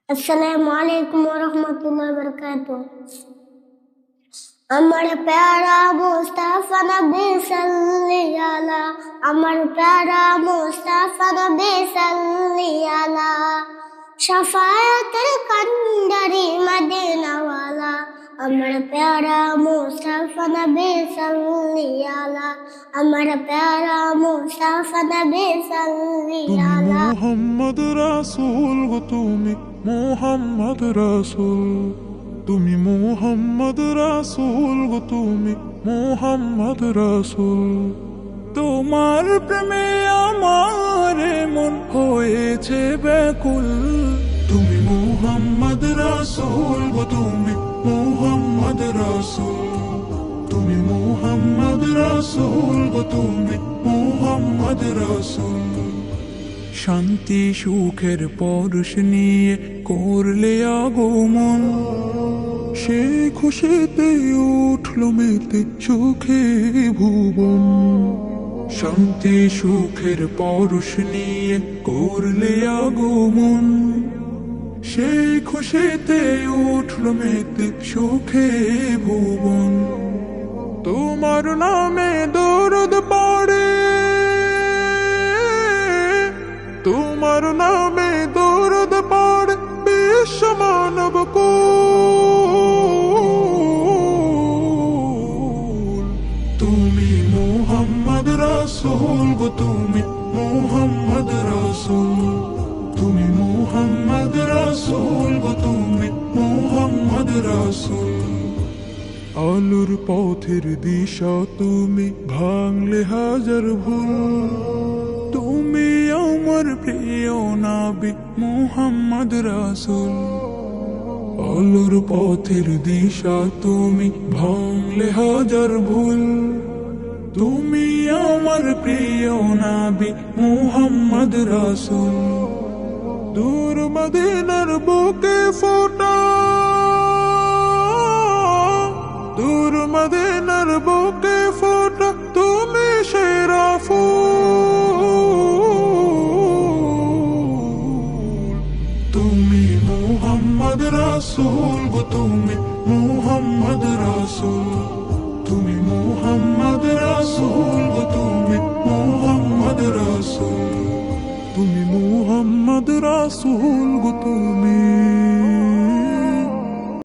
अस्सलामु अलैकुम वरहमतुल्लाहि वबरकातुह। আমার প্যারা মুস্তাফা নবী সাল্লি আলা, আমার প্যারা মুস্তাফা নবী সাল্লি আলা, শাফায়াতের কান্ডারি মদিনাওয়ালা। আমার প্যারা মুস্তাফা নবী সাল্লি আলা, আমার প্যারা মুস্তাফা নবী সাল্লি আলা। মোহাম্মদ রাসূল গো তুমি মোহাম্মদ রাসূল, তুমি মোহাম্মদ রাসূল গো তুমি মোহাম্মদ রাসূল। তোমার প্রেমে আমার মন হয়েছে ব্যাকুল, তুমি মোহাম্মদ রাসূল গো তুমি মোহাম্মদ রাসূল, তুমি মোহাম্মদ রাসূল গো তুমি মোহাম্মদ রাসূল। শান্তি সুখের পরশ নিয়ে করলে আগমন, সে খুশিতে উঠল মেতে সুখে ভুবন। শান্তি সুখের পরশ নিয়ে করলে আগমন, সে খুশিতে উঠল মেতে সুখে ভুবন। তোমার নামে দরুদ পড়ে, তোমার নামে দরুদ পড়ে বিশ্ব মানব কুল। তুমি মোহাম্মদ রাসূল গো তুমি মোহাম্মদ রাসূল, তুমি মোহাম্মদ রাসূল গো তুমি মোহাম্মদ রাসূল। আলোর পথের দিশা তুমি, ভাঙলে হাজার ভুল, তুমি আমার প্রিয় নবী মোহাম্মদ রাসূল। আলোর পথের দিশা তুমি, ভাঙলে হাজার ভুল, তুমি আমার প্রিয় নবী মোহাম্মদ রাসূল। দূর মদিনার বুকে ফোটা, দূর মদিনার বুকে ফোটা তুমি সেরা ফুল। তুমি মোহাম্মদ রাসূল গো তুমি মোহাম্মদ রাসূল, তুমি মোহাম্মদ রাসূল গো তুমি মোহাম্মদ রাসূল, তুমি মোহাম্মদ রাসূল